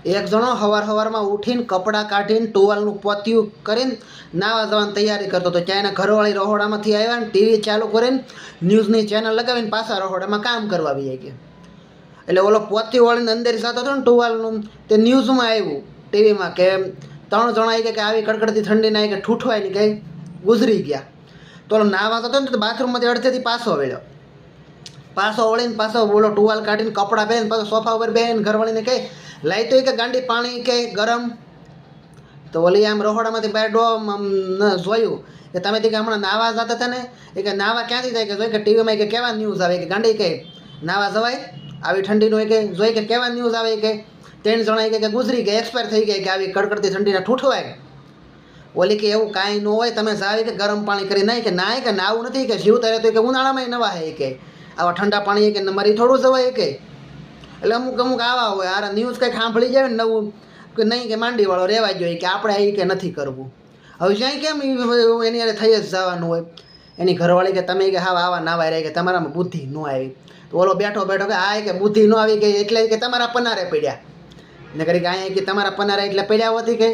એક જણો સવારમાં ઉઠીને કપડાં કાઢીને ટુવાલનું પોતિયું કરીને નાવા જવાની તૈયારી કરતો હતો. ત્યાં એના ઘરવાળી રહોડામાંથી આવ્યા ને ટીવી ચાલુ કરીને ન્યૂઝની ચેનલ લગાવીને પાછા રહોડામાં કામ કરવા આવી ગયા. એટલે ઓલો પોતિયું વાળીને અંદર જતો હતો ને ટુવાલનું, તે ન્યૂઝમાં આવ્યું ટીવીમાં કે 3 જણા કે આવી કડકડતી ઠંડીના કે ઠૂઠવાય ને કંઈ ગુજરી ગયા. તો ઓલો નાવા જતો ને તો બાથરૂમમાંથી અડધેથી પાછો વળીને પાછો બોલો ટુવાલ કાઢીને કપડાં પહેરીને પાછો સોફા ઉપર બેસીને ઘરવાળીને કહે લાઈ તો કે ગાંડી પાણી કે ગરમ. તો ઓલી આમ રહોડામાંથી બહાર જોયું કે તમે કે હમણાં નાવા જતા હતા ને એ કે નાવા ક્યાંથી જાય કે જોઈ કે ટીવીમાં કે કેવા ન્યૂઝ આવે કે ગાંડી કે નાવા જવાય આવી ઠંડીનું કે જોઈ કે કેવા ન્યૂઝ આવે કે 3 જણા કે ગુજરી ગયા, એક્સપાયર થઈ ગયા કે આવી કડકડતી ઠંડીના ઠૂઠવાય. ઓલી કે એવું કાંઈ ન હોય, તમે જાવી કે ગરમ પાણી કરી નાય કે નાય કે નાવું નથી કે જીવ તરે તો કે ઉનાળામાં નવા હે કે આવા ઠંડા પાણી કે મરી થોડું જવાય કે. એટલે અમુક આવા હોય આ ન્યૂઝ કંઈક સાંભળી જાય ને નવું કે નહીં કે માંડીવાળો રહેવા જોઈએ કે આપણે એ કે નથી કરવું. હવે જ્યાં કેમ એની યારે થઈ જ જવાનું હોય. એની ઘરવાળી કે તમે કે હા આવા નાવા રહે કે તમારામાં બુદ્ધિ ન આવી. તો ઓલો બેઠો કે આ કે બુદ્ધિ ન આવી કે એટલે કે તમારા પનારે પડ્યા ને કરી કે અહીંયા કે તમારા પનારે એટલે પડ્યા હોતી કે